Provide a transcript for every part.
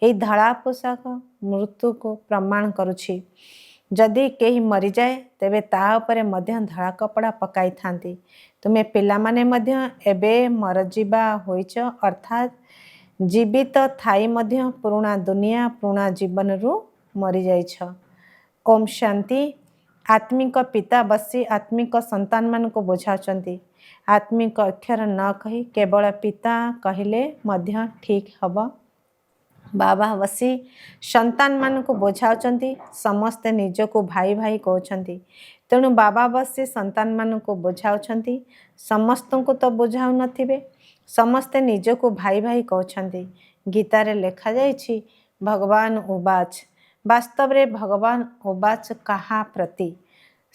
यही धड़ा पोशाक मृत्यु को प्रमाण करुछि। जदि केही मरी जाए तेबे ता उपरे मध्य धड़ा कपड़ा पकाई थांती। तुमे पिला माने मध्य एबे मरजिबा होइछ, अर्थात जीवित थाई मध्य पुराणा दुनिया पुराणा जीवन रु मरी जाइछ। ओम शांति। आत्मिक पिता बसी आत्मिक संतान मान को बुझाउछंती। आत्मिक अक्षर न कही केवल पिता कहिले मध्य ठीक हब। बाबा बसी संतान मान को बुझाउछंती। समस्ते निज को भाई भाई कहउछंती। तेणु बाबा बसी संतान मान को बुझाउछंती। समस्त को तो बुझाउ नथिबे, समस्ते निज को भाई भाई कहउछंती। गीता रे लेखा जाइछि भगवान उवाच। वास्तव रे भगवान उवाच कहा प्रति?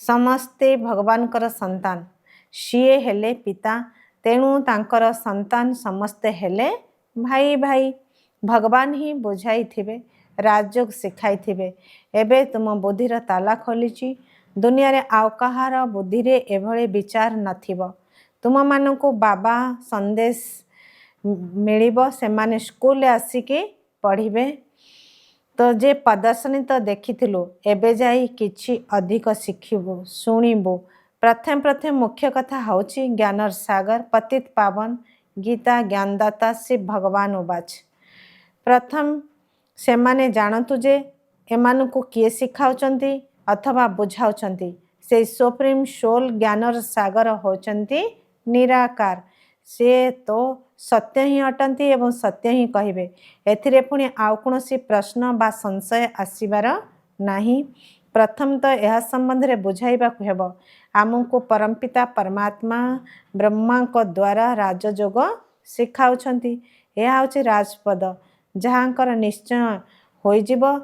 समस्ते भगवान कर संतान। सीए हेले पिता, तेणु तांकर संतान समस्ते हेले भाई भाई। भगवान ही बुझाई थिबे, राजयोग सिखाई थिबे। एबे तुम बुद्धिर ताला खोलिछि। दुनिया रे आउ कहार बुद्धि रे एभळे विचार नथिबो। तुम मानकु बाबा संदेश मिलिबो, सेमाने स्कूल आसिके पढ़िबे। तो जे प्रदर्शनी तो देखिथिलु, एबे जाई किछि अधिक शिखिबु शुणिबु। प्रथम प्रथम मुख्य कथा हौछि ज्ञानर सागर पतित पावन गीता ज्ञानदाता शिव भगवान उवाच। प्रथम सेमाने जानतु जे एमानकु किए शिखाउचंती अथवा बुझाउचंती। से सुप्रीम सोल ज्ञानर सागर होचंती निराकार। से तो सत्य ही अटंती एवं सत्य ही कहिबे। एथिरे पुणी आउ कोनोसी प्रश्न बा संशय आसीबार नाही। प्रथम तो यह संबंध रे बुझाइबाकु हेबो। आमको परमपिता परमात्मा ब्रह्मा को द्वारा राजयोग शिखाउछंती। यह होछि राजपद जहाँकर निश्चय होइजिबो।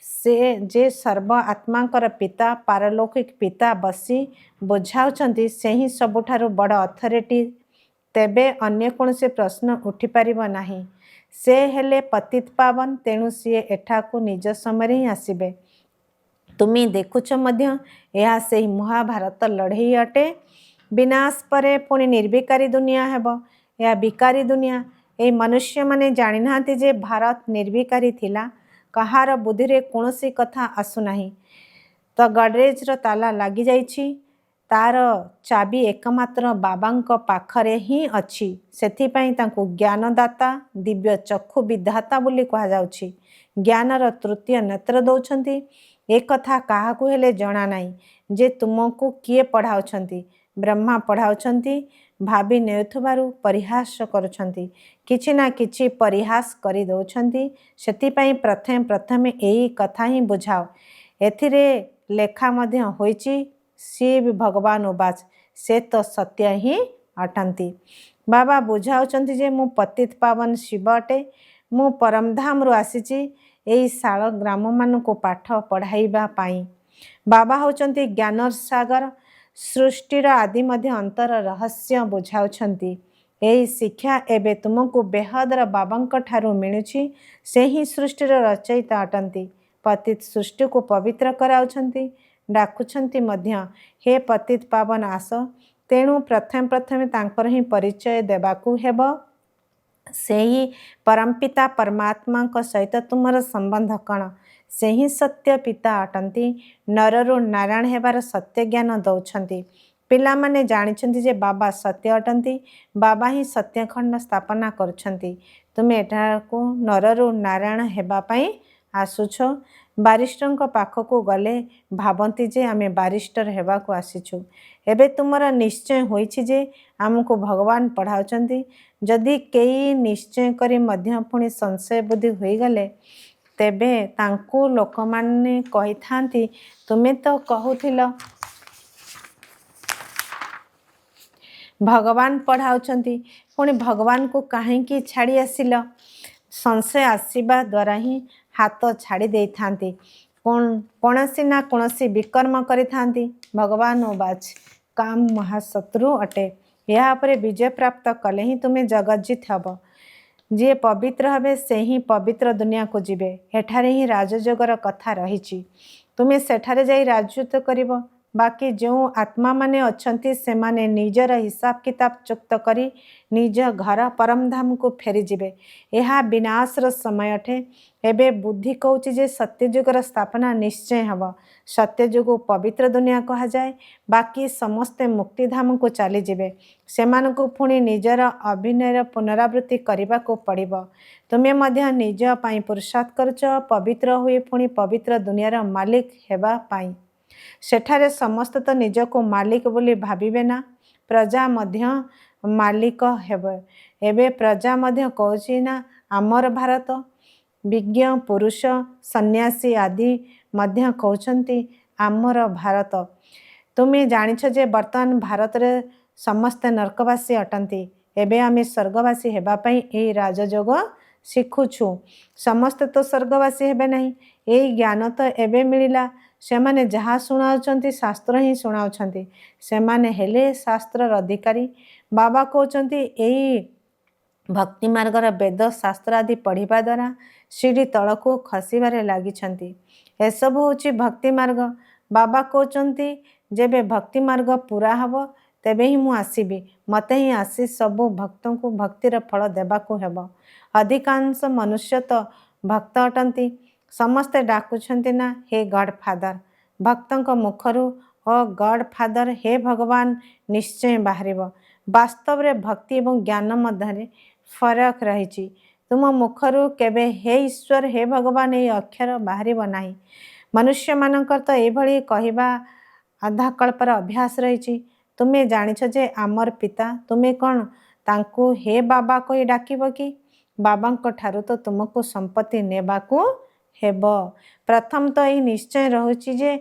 से जे सर्व आत्मांकर पिता पारलौकिक पिता बसी बुझाउछंती से ही सबुठारु बड़ अथॉरिटी। तेबे अन्य कोनोसी प्रश्न उठी पारिबो नाही। से हेले पतित पावन, तेणु सीए एठाकु निज समय ही आसिबे। तुमी देखुछ मध्य यह सेही महाभारत लड़ई अटे। विनाश परे पुणी निर्विकारी दुनिया हेबो। यह विकारी दुनिया। ए मनुष्य माने जानि नाहांती जे भारत निर्विकारी थिला। कहार बुद्धि रे कोनोसी कथा आसु नाही। तो गडरेज रो ताला लागी जाइछि। तार चाबी एकमात्र बाबांक पाखरे ही अछि। सेथिपाई तांकु ज्ञानदाता दिव्य चक्षु विधाता बोली कहा जाउछि। ज्ञानर तृतीय नेत्र दौछंती। ए कथा काहाकु हेले जणा नाही जे तुमको किए पढ़ाउछंती। ब्रह्मा पढ़ाउछंती। भाभी नेउथबारु परिहास करुछंती। किछि ना किछि परिहास करि दौछंती। सेथिपाई प्रथमे एही कथा ही बुझाओ। एथिरे लेखा मध्य होइछि शिव भगवान उवाच। से तो सत्य ही अटंती। बाबा बुझाउछंती जे मु पतित पावन शिव अटे। मु परमधाम रु आसीछि एही शाल ग्राम मानकु पाठ पढ़ाइबा पाई। बाबा होचंती ज्ञानर सागर। सृष्टिर आदि मध्य अंतर रहस्य बुझाउछंती। एही शिक्षा एबे तुमको बेहदर बाबांक ठारु मिलुछि। से ही सृष्टिर रचयिता अटंती। पतित सृष्टि को पवित्र कराउछंती। डाकुछंती मध्य हे पतित पावन आस। तेणु प्रथमे तांकर ही परिचय देबाकू हेबो। से ही परमपिता परमात्मा को सहित तुमर संबंध कण? से ही सत्य पिता अटंती। नररु नारायण हेबार सत्य ज्ञान दौछंती। पिला माने जानिछंती जे बाबा सत्य अटंती। बाबा ही सत्य खंड स्थापना करछंती। तुमे एठाको नररु नारायण हेबा पई आसुछो। बारिस्टर पाखकू गले भावंती जे आमे बारिस्टर हेबाकू आसीछु। एबे तुमरा निश्चय होइछि जे आमको भगवान पढ़ाउछंती। जदि केही निश्चय करी मध्य पुणी संशय बुद्धि होई गले तेबे तांकू लोक माने कहि थांती तुमे तो कहूथिल भगवान पढ़ाउछंती, पुणी भगवान को काहेकि छाड़ी आसिल? संशय आसीबा द्वारा ही हाथ छाड़ी दे थांती। कौनसी ना कौनसी विकर्म करि थांती। भगवान उवाच काम महाशत्रु अटे। या परे विजय प्राप्त कले ही तुम्हें जगज्जित हब। जे पवित्र हबे से ही पवित्र दुनिया को जिबे। एठारे ही राजयोगर कथा रहिछि। तुमे सेठारे जाई राजयुत करिब। बाकी जो आत्मा माने अच्छंती से माने निजर हिसाब किताब चुक्त करी निज घर परम धाम को फेरी जिबे। यह विनाशर समय अटे। एबे बुद्धि कहूची जे सत्ययुगर स्थापना निश्चय हब। सत्ययुग पवित्र दुनिया कहा जाए। बाकी समस्ते मुक्तिधाम को चली जिबे। सेमानकु पुणी निजर अभिनयर पुनरावृत्ति करने को पड़िबो। तुमे मध्य निज पाई पुरुषार्थ करछ पवित्र हुए पुणी पवित्र दुनियार मालिक हेबा पाई। सेठारे समस्त तो निजको मालिक बोली भाविबे ना, प्रजा मध्य मालिक हेबे। एबे प्रजा मध्य कहूची ना आमर भारत। विज्ञ पुरुष सन्यासी आदि मध्य कहउछंती आमर भारत। तुमे जानिछ जे वर्तमान भारत रे समस्त नरकवासी अटंती। एबे आमे स्वर्गवासी हेबा पई एई राजयोग शिखुछु। समस्त तो स्वर्गवासी हेबे नहीं। एई ज्ञान तो एबे मिलिला। सेमाने जहा सुनाउछंती शास्त्र ही सुनाउछंती। सेमाने हेले शास्त्रर अधिकारी। बाबा कहउछंती एई भक्ति मार्गर वेद शास्त्र आदि पढ़िबा द्वारा सीढ़ी तलको खसिबारे लागिछंती। एसबु होची भक्ति मार्ग। बाबा कहउछंती जेबे भक्ति मार्ग पूरा हबो तेबे ही मु आसीबी। मते ही आसी सबु भक्तों को भक्तिर फल देबाको हेबो। अधिकांश मनुष्य तो भक्त अटंती। समस्ते डाकुछंती ना हे गॉड फादर। भक्तों मुखरु ओ गॉड फादर हे भगवान निश्चय बाहरिबो। वास्तव रे भक्ति एवं ज्ञान मध्य फरक रही। तुम मुखरु केबे हे ईश्वर हे भगवान ए अक्षर बाहरिबो नाही। मनुष्य मानकर तो एभली कहिबा आधा कल्पर अभ्यास रही। तुमे जानिछ जे आमर पिता तुमे कौन तांकु हे बाबा कही डाकिब कि? बाबांको ठारू तो तुमको संपत्ति नेबाकू हेबो। प्रथम तो यही निश्चय रहुची जे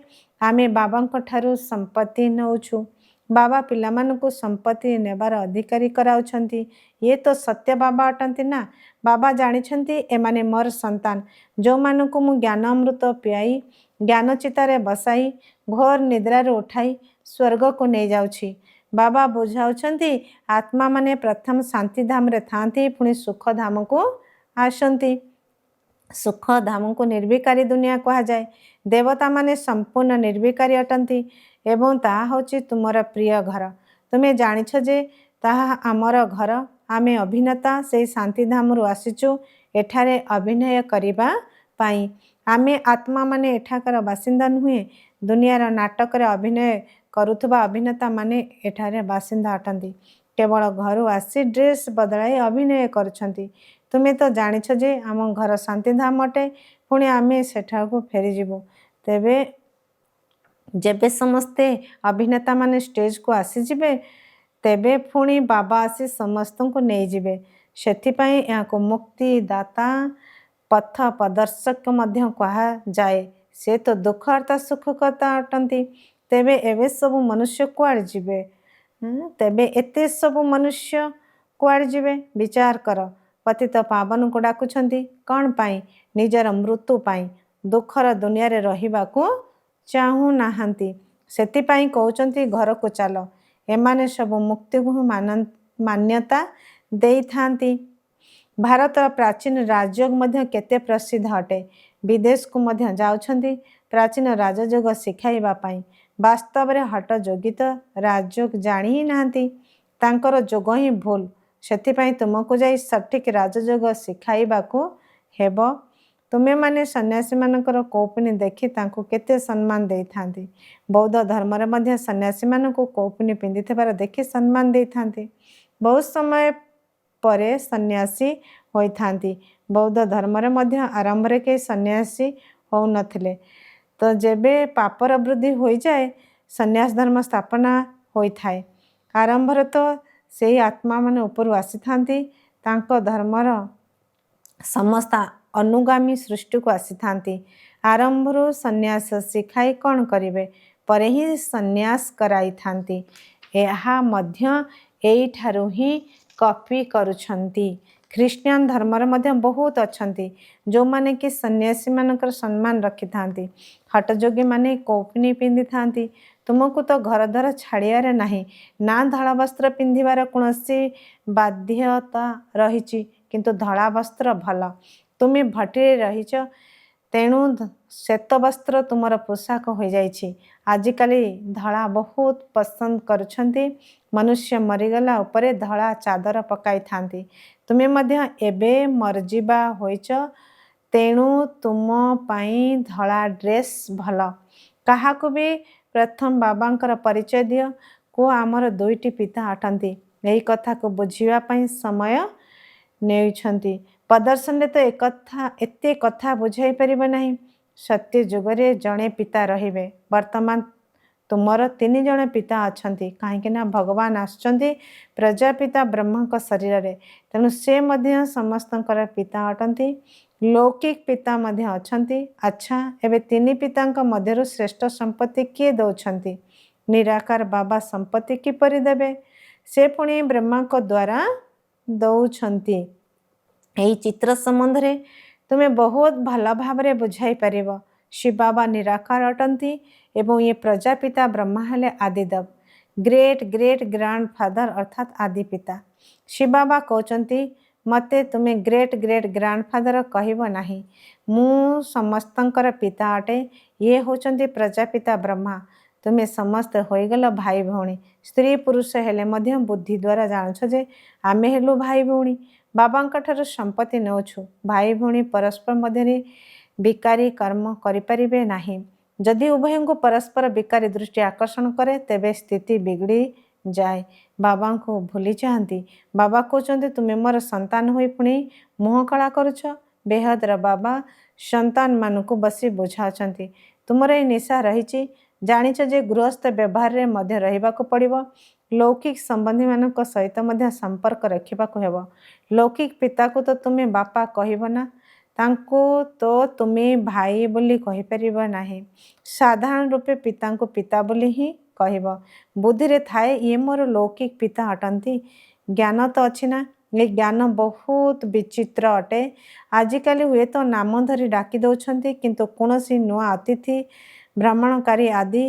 आमे बाबांको ठारू संपत्ति नउछु। बाबा पिलामानकु संपत्ति नेबार अधिकारी कराउछंती। ये तो सत्य बाबा अटंती ना। बाबा जानिछंती एमाने मोर संतान जो मानकु मु ज्ञान अमृत पियाई ज्ञान चितारे बसाई घोर निद्रारे उठाई स्वर्ग को नहीं जाउछि। बाबा बुझाउछंती आत्मा माने प्रथम शांति धाम रे थांती पुणी सुख धाम को आसंती। सुख धाम को निर्विकारी दुनिया कहा जाए। देवता माने संपूर्ण निर्विकारी अटंती एवं ताहा होची तुमर प्रिय घर। तुमे जानिछ जे ताहा आमर घर। आमे अभिनेता से शांति धाम रु आसीचु एठारे अभिनय करिबा पाई। आमे आत्मा माने एठाकर बासिंदा नुहे। दुनियार नाटक रे अभिनय करुथबा अभिनेता माने एठारे बासिंदा अटंती। केवल घर आसी ड्रेस बदलाई अभिनय करछंती। तुमे तो जानिछ जे आम घर शांति धाम अटे पुणी आमे सेठाको फेरी जिबो। तेबे जेबे समस्ते अभिनेता माने स्टेज को आसी जिबे तेबे पुणी बाबा आसी समस्त को नहीं जिबे। सेथिपाई याको मुक्ति दाता पथ प्रदर्शक मध्य कहा जाए। से तो दुख अर्थात सुख करता अटंती। तेबे एबे सबु मनुष्य कुआड़ जिबे? तेबे एते सबु मनुष्य कुआड़ जिबे? विचार कर। पतित पावन को डाकुछंती कौन पाई? निजर मृत्यु पाई। दुखर दुनिया रे रहिबाकू चाहू नाहंती। सेतिपाई कहउचंती घर को चालो। एमाने सबु मुक्ति को मान्यता देई थांती। भारतर प्राचीन राजयोग मध्य केते प्रसिद्ध अटे। विदेश को मध्य जाउछंती प्राचीन राजयोग शिखाइबा पाई। वास्तव रे हट जोगित राजयोग जानी ही नाहंती। तांकर जोग ही भूल। सेतिपाई तुमको जाई सठिक राजयोग शिखाइबाकू हेबो। तुमे माने सन्यासी मानकर कौपुनी देखि तांको केते सम्मान देई थांती। बौद्ध धर्म रे मध्य सन्यासी मानको कौपुनी पिंदिथिबार देखि सम्मान देई थांती। बहुत समय परे सन्यासी होई थांती। बौद्ध धर्म रे मध्य आरंभ रे के सन्यासी हो नथिले। तो जेबे पापर वृद्धि होई जाए सन्यास धर्म स्थापना होई थाए। आरंभ रे तो सेही आत्मा माने ऊपर आसी थांती। तांको धर्मर समस्त अनुगामी सृष्टि को आसी थांती। आरंभरू सन्यास शिखाई कौन करिवे परे ही सन्यास कराई थांती। एहा मध्य एई ठारू ही कॉपी करुछंती। ख्रिस्टियन धर्म रे मध्य बहुत अछंती जो माने कि सन्यासी मानकर सम्मान रखी थांती। हटजोगी माने कौपनी पिंधि थांती। तुमको तो घर द्वार छाड़ियारे नाही ना धड़ा वस्त्र पिंधिबार कोनोसी बाध्यता रहिछि किंतु धड़ा वस्त्र भल। तुमे भटिरे रहिछ तेणु श्वेत वस्त्र तुमर पोशाक हो जाइछि। ଆଜିକାଲି ଧଳା ବହୁତ ପସନ୍ଦ କରୁଛନ୍ତି। ମନୁଷ୍ୟ ମରିଗଲା ଉପରେ ଧଳା ଚାଦର ପକାଇଥାନ୍ତି। ତୁମେ ମଧ୍ୟ ଏବେ ମରିଯିବା ହୋଇଛ, ତେଣୁ ତୁମ ପାଇଁ ଧଳା ଡ୍ରେସ୍ ଭଲ। କାହାକୁ ବି ପ୍ରଥମ ବାବାଙ୍କର ପରିଚୟ ଦିଅ। କୁହ ଆମର ଦୁଇଟି ପିତା ଅଟନ୍ତି। ଏହି କଥାକୁ ବୁଝିବା ପାଇଁ ସମୟ ନେଉଛନ୍ତି। ପ୍ରଦର୍ଶନରେ ତ ଏତେ କଥା ବୁଝାଇ ପାରିବ ନାହିଁ। ସତ୍ୟ ଯୁଗରେ ଜଣେ ପିତା ରହିବେ। ବର୍ତ୍ତମାନ ତୁମର 3 ଜଣ ପିତା ଅଛନ୍ତି, କାହିଁକି ନା ଭଗବାନ ଆସୁଛନ୍ତି ପ୍ରଜାପିତା ବ୍ରହ୍ମଙ୍କ ଶରୀରରେ। ତେଣୁ ସେ ମଧ୍ୟ ସମସ୍ତଙ୍କର ପିତା ଅଟନ୍ତି। ଲୌକିକ ପିତା ମଧ୍ୟ ଅଛନ୍ତି। ଆଚ୍ଛା, ଏବେ 3 ପିତାଙ୍କ ମଧ୍ୟରୁ ଶ୍ରେଷ୍ଠ ସମ୍ପତ୍ତି କିଏ ଦେଉଛନ୍ତି? ନିରାକାର ବାବା ସମ୍ପତ୍ତି କିପରି ଦେବେ? ସେ ପୁଣି ବ୍ରହ୍ମାଙ୍କ ଦ୍ୱାରା ଦେଉଛନ୍ତି। ଏହି ଚିତ୍ର ସମ୍ବନ୍ଧରେ ତୁମେ ବହୁତ ଭଲ ଭାବରେ ବୁଝାଇ ପାରିବ। ଶିବ ବାବା ନିରାକାର ଅଟନ୍ତି ଏବଂ ଇଏ ପ୍ରଜାପିତା ବ୍ରହ୍ମା ହେଲେ ଆଦିଦେବ, ଗ୍ରେଟ୍ ଗ୍ରେଟ୍ ଗ୍ରାଣ୍ଡ ଫାଦର ଅର୍ଥାତ୍ ଆଦି ପିତା। ଶିବ ବାବା କହୁଛନ୍ତି ମୋତେ ତୁମେ ଗ୍ରେଟ୍ ଗ୍ରେଟ୍ ଗ୍ରାଣ୍ଡ ଫାଦର କହିବ ନାହିଁ। ମୁଁ ସମସ୍ତଙ୍କର ପିତା ଅଟେ। ଇଏ ହେଉଛନ୍ତି ପ୍ରଜାପିତା ବ୍ରହ୍ମା। ତୁମେ ସମସ୍ତେ ହୋଇଗଲ ଭାଇ ଭଉଣୀ। ସ୍ତ୍ରୀ ପୁରୁଷ ହେଲେ ମଧ୍ୟ ବୁଦ୍ଧି ଦ୍ୱାରା ଜାଣୁଛ ଯେ ଆମେ ହେଲୁ ଭାଇ ଭଉଣୀ। ବାବାଙ୍କ ଠାରୁ ସମ୍ପତ୍ତି ନେଉଛୁ। ଭାଇ ଭଉଣୀ ପରସ୍ପର ମଧ୍ୟରେ ବିକାରୀ କର୍ମ କରିପାରିବେ ନାହିଁ। ଯଦି ଉଭୟଙ୍କୁ ପରସ୍ପର ବିକାରୀ ଦୃଷ୍ଟି ଆକର୍ଷଣ କରେ, ତେବେ ସ୍ଥିତି ବିଗିଡ଼ି ଯାଏ। ବାବାଙ୍କୁ ଭୁଲି ଯାଆନ୍ତି। ବାବା କହୁଛନ୍ତି ତୁମେ ମୋର ସନ୍ତାନ ହୋଇ ପୁଣି ମୁହଁ କଳା କରୁଛ। ବେହଦର ବାବା ସନ୍ତାନମାନଙ୍କୁ ବସି ବୁଝାଉଛନ୍ତି ତୁମର ଏହି ନିଶା ରହିଛି। ଜାଣିଛ ଯେ ଗୃହସ୍ଥ ବ୍ୟବହାରରେ ମଧ୍ୟ ରହିବାକୁ ପଡ଼ିବ। ଲୌକିକ ସମ୍ବନ୍ଧୀମାନଙ୍କ ସହିତ ମଧ୍ୟ ସମ୍ପର୍କ ରଖିବାକୁ ହେବ। ଲୌକିକ ପିତାକୁ ତ ତୁମେ ବାପା କହିବ ନା, ତାଙ୍କୁ ତ ତୁମେ ଭାଇ ବୋଲି କହିପାରିବ ନାହିଁ। ସାଧାରଣ ରୂପେ ପିତାଙ୍କୁ ପିତା ବୋଲି ହିଁ କହିବ। ବୁଦ୍ଧିରେ ଥାଏ ଇଏ ମୋର ଲୌକିକ ପିତା ଅଟନ୍ତି। ଜ୍ଞାନ ତ ଅଛି ନା? ଏ ଜ୍ଞାନ ବହୁତ ବିଚିତ୍ର ଅଟେ। ଆଜିକାଲି ହୁଏତ ନାମ ଧରି ଡାକି ଦେଉଛନ୍ତି, କିନ୍ତୁ କୌଣସି ନୂଆ ଅତିଥି, ଭ୍ରମଣକାରୀ ଆଦି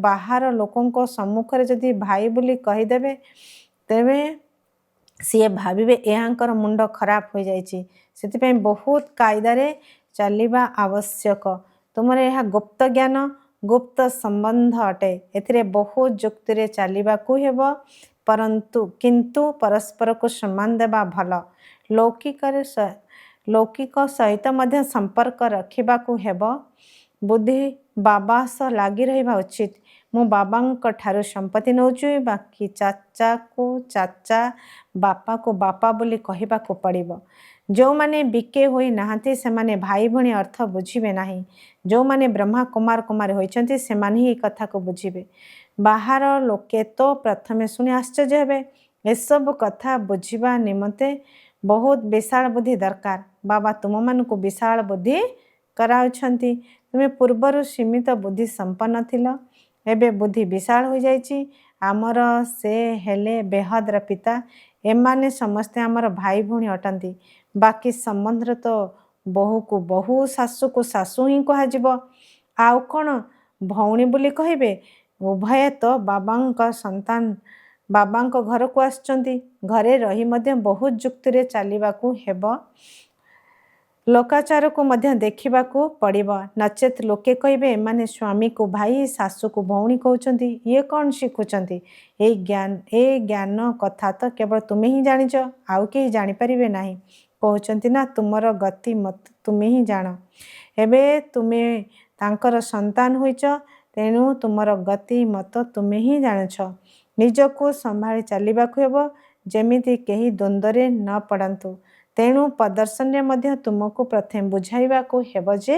ବାହାର ଲୋକଙ୍କ ସମ୍ମୁଖରେ ଯଦି ଭାଇ ବୋଲି କହିଦେବେ, ତେବେ ସିଏ ଭାବିବେ ଏହାଙ୍କର ମୁଣ୍ଡ ଖରାପ ହୋଇଯାଇଛି। ସେଥିପାଇଁ ବହୁତ କାଇଦାରେ ଚାଲିବା ଆବଶ୍ୟକ। ତୁମର ଏହା ଗୁପ୍ତ ଜ୍ଞାନ, ଗୁପ୍ତ ସମ୍ବନ୍ଧ ଅଟେ। ଏଥିରେ ବହୁତ ଯୁକ୍ତିରେ ଚାଲିବାକୁ ହେବ, କିନ୍ତୁ ପରସ୍ପରକୁ ସମ୍ମାନ ଦେବା ଭଲ। ଲୌକିକ ସହିତ ମଧ୍ୟ ସମ୍ପର୍କ ରଖିବାକୁ ହେବ। ବୁଦ୍ଧି ବାବା ସହ ଲାଗି ରହିବା ଉଚିତ। ମୁଁ ବାବାଙ୍କ ଠାରୁ ସମ୍ପତ୍ତି ନେଉଛି, ବାକି ଚାଚାକୁ ଚାଚା, ବାପାକୁ ବାପା ବୋଲି କହିବାକୁ ପଡ଼ିବ। ଯେଉଁମାନେ ବିକେ ହୋଇ ନାହାନ୍ତି ସେମାନେ ଭାଇ ଭଉଣୀ ଅର୍ଥ ବୁଝିବେ ନାହିଁ। ଯେଉଁମାନେ ବ୍ରହ୍ମା କୁମାର କୁମାରୀ ହୋଇଛନ୍ତି ସେମାନେ ହିଁ ଏହି କଥାକୁ ବୁଝିବେ। ବାହାର ଲୋକେ ତ ପ୍ରଥମେ ଶୁଣି ଆଶ୍ଚର୍ଯ୍ୟ ହେବେ। ଏସବୁ କଥା ବୁଝିବା ନିମନ୍ତେ ବହୁତ ବିଶାଳ ବୁଦ୍ଧି ଦରକାର। ବାବା ତୁମମାନଙ୍କୁ ବିଶାଳ ବୁଦ୍ଧି କରାଉଛନ୍ତି। ତୁମେ ପୂର୍ବରୁ ସୀମିତ ବୁଦ୍ଧି ସମ୍ପନ୍ନ ଥିଲ, ଏବେ ବୁଦ୍ଧି ବିଶାଳ ହୋଇଯାଇଛି। ଆମର ସେ ହେଲେ ବେହଦର ପିତା। ଏମାନେ ସମସ୍ତେ ଆମର ଭାଇ ଭଉଣୀ ଅଟନ୍ତି। ବାକି ସମ୍ବନ୍ଧରେ ତ ବୋହୂକୁ ବୋହୂ, ଶାଶୁକୁ ଶାଶୁ ହିଁ କୁହାଯିବ। ଆଉ କ'ଣ ଭଉଣୀ ବୋଲି କହିବେ? ଉଭୟ ତ ବାବାଙ୍କ ସନ୍ତାନ, ବାବାଙ୍କ ଘରକୁ ଆସିଛନ୍ତି। ଘରେ ରହି ମଧ୍ୟ ବହୁତ ଯୁକ୍ତିରେ ଚାଲିବାକୁ ହେବ। ଲୋକାଚାରକୁ ମଧ୍ୟ ଦେଖିବାକୁ ପଡ଼ିବ। ନଚେତ୍ ଲୋକେ କହିବେ ଏମାନେ ସ୍ୱାମୀକୁ ଭାଇ, ଶାଶୁକୁ ଭଉଣୀ କହୁଛନ୍ତି। ଇଏ କ'ଣ ଶିଖୁଛନ୍ତି? ଏ ଜ୍ଞାନ କଥା ତ କେବଳ ତୁମେ ହିଁ ଜାଣିଛ, ଆଉ କେହି ଜାଣିପାରିବେ ନାହିଁ। କହୁଛନ୍ତି ନା ତୁମର ଗତି ମତ ତୁମେ ହିଁ ଜାଣ। ଏବେ ତୁମେ ତାଙ୍କର ସନ୍ତାନ ହୋଇଛ, ତେଣୁ ତୁମର ଗତି ମତ ତୁମେ ହିଁ ଜାଣୁଛ। ନିଜକୁ ସମ୍ଭାଳି ଚାଲିବାକୁ ହେବ, ଯେମିତି କେହି ଦ୍ୱନ୍ଦ୍ୱରେ ନ ପଡ଼ନ୍ତୁ। ତେଣୁ ପ୍ରଦର୍ଶନରେ ମଧ୍ୟ ତୁମକୁ ପ୍ରଥମେ ବୁଝାଇବାକୁ ହେବ ଯେ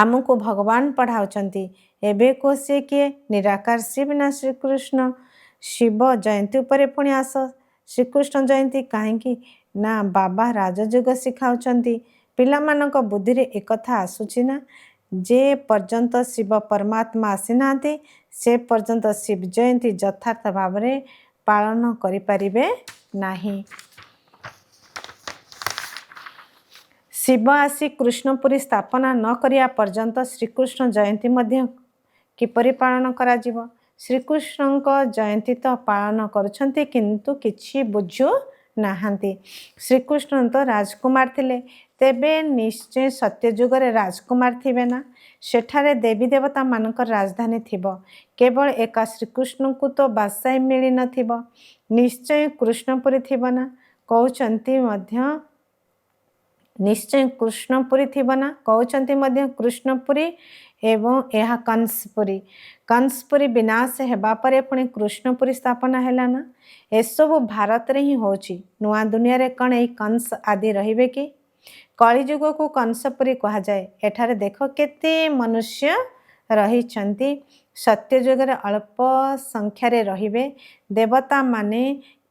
ଆମକୁ ଭଗବାନ ପଢ଼ାଉଛନ୍ତି। ଏବେ କୁହ ସେ କିଏ? ନିରାକାର ଶିବ ନା ଶ୍ରୀକୃଷ୍ଣ? ଶିବ ଜୟନ୍ତୀ ଉପରେ ପୁଣି ଆସ। ଶ୍ରୀକୃଷ୍ଣ ଜୟନ୍ତୀ କାହିଁକି? ନା ବାବା ରାଜଯୋଗ ଶିଖାଉଛନ୍ତି। ପିଲାମାନଙ୍କ ବୁଦ୍ଧିରେ ଏକଥା ଆସୁଛି ନା, ଯେ ପର୍ଯ୍ୟନ୍ତ ଶିବ ପରମାତ୍ମା ଆସିନାହାନ୍ତି ସେ ପର୍ଯ୍ୟନ୍ତ ଶିବ ଜୟନ୍ତୀ ଯଥାର୍ଥ ଭାବରେ ପାଳନ କରିପାରିବେ ନାହିଁ। ଶିବ ଆସି କୃଷ୍ଣପୁରୀ ସ୍ଥାପନା ନ କରିବା ପର୍ଯ୍ୟନ୍ତ ଶ୍ରୀକୃଷ୍ଣ ଜୟନ୍ତୀ ମଧ୍ୟ କିପରି ପାଳନ କରାଯିବ? ଶ୍ରୀକୃଷ୍ଣଙ୍କ ଜୟନ୍ତୀ ତ ପାଳନ କରୁଛନ୍ତି, କିନ୍ତୁ କିଛି ବୁଝୁ ନାହାନ୍ତି। ଶ୍ରୀକୃଷ୍ଣ ତ ରାଜକୁମାର ଥିଲେ, ତେବେ ନିଶ୍ଚୟ ସତ୍ୟଯୁଗରେ ରାଜକୁମାର ଥିବେ ନା? ସେଠାରେ ଦେବୀ ଦେବତା ମାନଙ୍କର ରାଜଧାନୀ ଥିବ। କେବଳ ଏକା ଶ୍ରୀକୃଷ୍ଣଙ୍କୁ ତ ବାସାଇ ମିଳି ନଥିବ, ନିଶ୍ଚୟ କୃଷ୍ଣପୁରୀ ଥିବ ନା କହୁଛନ୍ତି ମଧ୍ୟ, ନିଶ୍ଚୟ କୃଷ୍ଣପୁରୀ ଥିବ ନା କହୁଛନ୍ତି ମଧ୍ୟ କୃଷ୍ଣପୁରୀ ଏବଂ ଏହା କଂସପୁରୀ। କଂସପୁରୀ ବିନାଶ ହେବା ପରେ ପୁଣି କୃଷ୍ଣପୁରୀ ସ୍ଥାପନା ହେଲା ନା। ଏସବୁ ଭାରତରେ ହିଁ ହେଉଛି। ନୂଆ ଦୁନିଆରେ କ'ଣ ଏଇ କଂସ ଆଦି ରହିବେ କି? କଳିଯୁଗକୁ କଂସପୁରୀ କୁହାଯାଏ। ଏଠାରେ ଦେଖ କେତେ ମନୁଷ୍ୟ ରହିଛନ୍ତି। ସତ୍ୟଯୁଗରେ ଅଳ୍ପ ସଂଖ୍ୟାରେ ରହିବେ। ଦେବତାମାନେ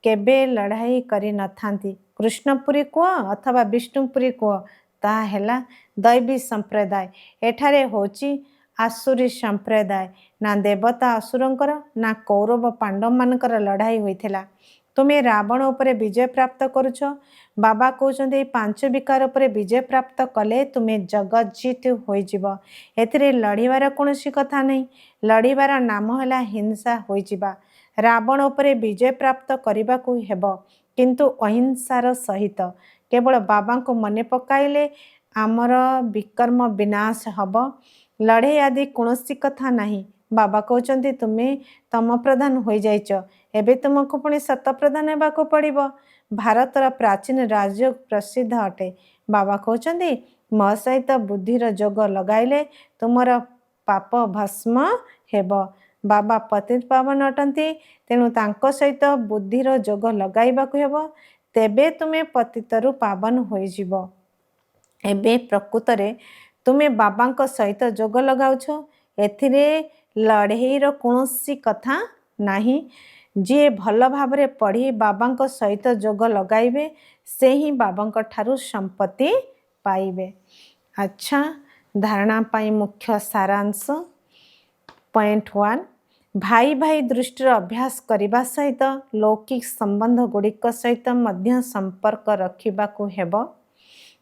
କେବେ ଲଢ଼ାଇ କରିନଥାନ୍ତି। କୃଷ୍ଣପୁରୀ କୁହ ଅଥବା ବିଷ୍ଣୁପୁରୀ କୁହ, ତାହା ହେଲା ଦୈବୀ ସମ୍ପ୍ରଦାୟ। ଏଠାରେ ହେଉଛି ଆସୁରୀ ସମ୍ପ୍ରଦାୟ। ନା ଦେବତା ଅସୁରଙ୍କର ନା କୌରବ ପାଣ୍ଡବମାନଙ୍କର ଲଢ଼ାଇ ହୋଇଥିଲା। ତୁମେ ରାବଣ ଉପରେ ବିଜୟ ପ୍ରାପ୍ତ କରୁଛ। ବାବା କହୁଛନ୍ତି ଏଇ 5 ବିକାର ଉପରେ ବିଜୟ ପ୍ରାପ୍ତ କଲେ ତୁମେ ଜଗଜ୍ଜିତ ହୋଇଯିବ। ଏଥିରେ ଲଢ଼ିବାର କୌଣସି କଥା ନାହିଁ। ଲଢ଼ିବାର ନାମ ହେଲା ହିଂସା ହୋଇଯିବା। ରାବଣ ଉପରେ ବିଜୟ ପ୍ରାପ୍ତ କରିବାକୁ ହେବ, କିନ୍ତୁ ଅହିଂସାର ସହିତ। କେବଳ ବାବାଙ୍କୁ ମନେ ପକାଇଲେ ଆମର ବିକର୍ମ ବିନାଶ ହେବ। ଲଢ଼େଇ ଆଦି କୌଣସି କଥା ନାହିଁ। ବାବା କହୁଛନ୍ତି ତୁମେ ତମ ପ୍ରଧାନ ହୋଇଯାଇଛ, ଏବେ ତୁମକୁ ପୁଣି ଶତପ୍ରଧାନ ହେବାକୁ ପଡ଼ିବ। ଭାରତର ପ୍ରାଚୀନ ରାଜଯୋଗ ପ୍ରସିଦ୍ଧ ଅଟେ। ବାବା କହୁଛନ୍ତି ମୋ ସହିତ ବୁଦ୍ଧିର ଯୋଗ ଲଗାଇଲେ ତୁମର ପାପ ଭସ୍ମ ହେବ। ବାବା ପତିତ ପାବନ ଅଟନ୍ତି, ତେଣୁ ତାଙ୍କ ସହିତ ବୁଦ୍ଧିର ଯୋଗ ଲଗାଇବାକୁ ହେବ, ତେବେ ତୁମେ ପତିତରୁ ପାବନ ହୋଇଯିବ। ଏବେ ପ୍ରକୃତରେ ତୁମେ ବାବାଙ୍କ ସହିତ ଯୋଗ ଲଗାଉଛ। ଏଥିରେ ଲଢ଼େଇର କୌଣସି କଥା ନାହିଁ। ଯିଏ ଭଲ ଭାବରେ ପଢ଼ି ବାବାଙ୍କ ସହିତ ଯୋଗ ଲଗାଇବେ, ସେ ହିଁ ବାବାଙ୍କ ଠାରୁ ସମ୍ପତ୍ତି ପାଇବେ। ଆଚ୍ଛା, ଧାରଣା ପାଇଁ ମୁଖ୍ୟ ସାରାଂଶ। ପଏଣ୍ଟ 1, ଭାଇ ଭାଇ ଦୃଷ୍ଟିର ଅଭ୍ୟାସ କରିବା ସହିତ ଲୌକିକ ସମ୍ବନ୍ଧ ଗୁଡ଼ିକ ସହିତ ମଧ୍ୟ ସମ୍ପର୍କ ରଖିବାକୁ ହେବ।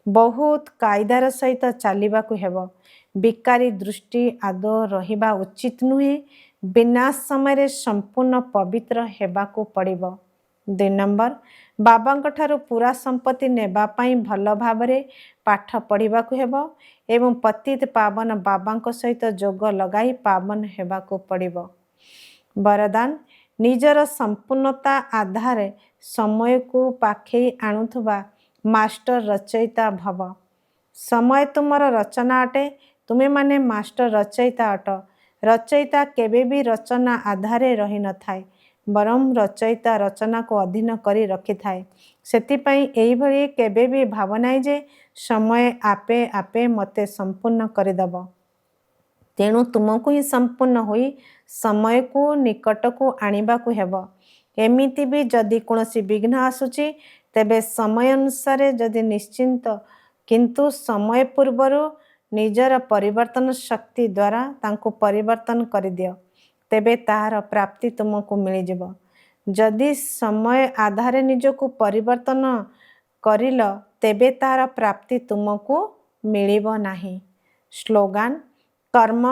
ବହୁତ କାଇଦାର ସହିତ ଚାଲିବାକୁ ହେବ। ବିକାରୀ ଦୃଷ୍ଟି ଆଦୌ ରହିବା ଉଚିତ ନୁହେଁ। ବିନାଶ ସମୟରେ ସମ୍ପୂର୍ଣ୍ଣ ପବିତ୍ର ହେବାକୁ ପଡ଼ିବ। 2 ନମ୍ବର, ବାବାଙ୍କ ଠାରୁ ପୁରା ସମ୍ପତ୍ତି ନେବା ପାଇଁ ଭଲ ଭାବରେ ପାଠ ପଢ଼ିବାକୁ ହେବ ଏବଂ ପତିତ ପାବନ ବାବାଙ୍କ ସହିତ ଯୋଗ ଲଗାଇ ପାବନ ହେବାକୁ ପଡ଼ିବ। ବରଦାନ, ନିଜର ସମ୍ପୂର୍ଣ୍ଣତା ଆଧାରରେ ସମୟକୁ ପାଖେଇ ଆଣୁଥିବା ମାଷ୍ଟର ରଚୟିତା ଭବ। ସମୟ ତୁମର ରଚନା ଅଟେ। ତୁମେମାନେ ମାଷ୍ଟର ରଚୟିତା ଅଟ। ରଚୟିତା କେବେ ବି ରଚନା ଆଧାରରେ ରହିନଥାଏ, ବରଂ ରଚୟିତା ରଚନାକୁ ଅଧୀନ କରି ରଖିଥାଏ। ସେଥିପାଇଁ ଏଇଭଳି କେବେ ବି ଭାବ ନାହିଁ ଯେ ସମୟ ଆପେ ଆପେ ମୋତେ ସମ୍ପୂର୍ଣ୍ଣ କରିଦେବ। ତେଣୁ ତୁମକୁ ହିଁ ସମ୍ପୂର୍ଣ୍ଣ ହୋଇ ସମୟକୁ ନିକଟକୁ ଆଣିବାକୁ ହେବ। ଏମିତି ବି ଯଦି କୌଣସି ବିଘ୍ନ ଆସୁଛି, ତେବେ ସମୟ ଅନୁସାରେ ଯଦି ନିଶ୍ଚିନ୍ତ, କିନ୍ତୁ ସମୟ ପୂର୍ବରୁ ନିଜର ପରିବର୍ତ୍ତନ ଶକ୍ତି ଦ୍ୱାରା ତାଙ୍କୁ ପରିବର୍ତ୍ତନ କରିଦିଅ, ତେବେ ତାହାର ପ୍ରାପ୍ତି ତୁମକୁ ମିଳିଯିବ। ଯଦି ସମୟ ଆଧାରରେ ନିଜକୁ ପରିବର୍ତ୍ତନ କରିଲ, ତେବେ ତାହାର ପ୍ରାପ୍ତି ତୁମକୁ ମିଳିବ ନାହିଁ। ସ୍ଲୋଗାନ, କର୍ମ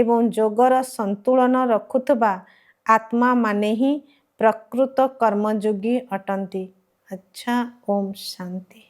ଏବଂ ଯୋଗର ସନ୍ତୁଳନ ରଖୁଥିବା ଆତ୍ମାମାନେ ହିଁ ପ୍ରକୃତ କର୍ମଯୋଗୀ ଅଟନ୍ତି। ଆଚ୍ଛା, ଓମ୍ ଶାନ୍ତି।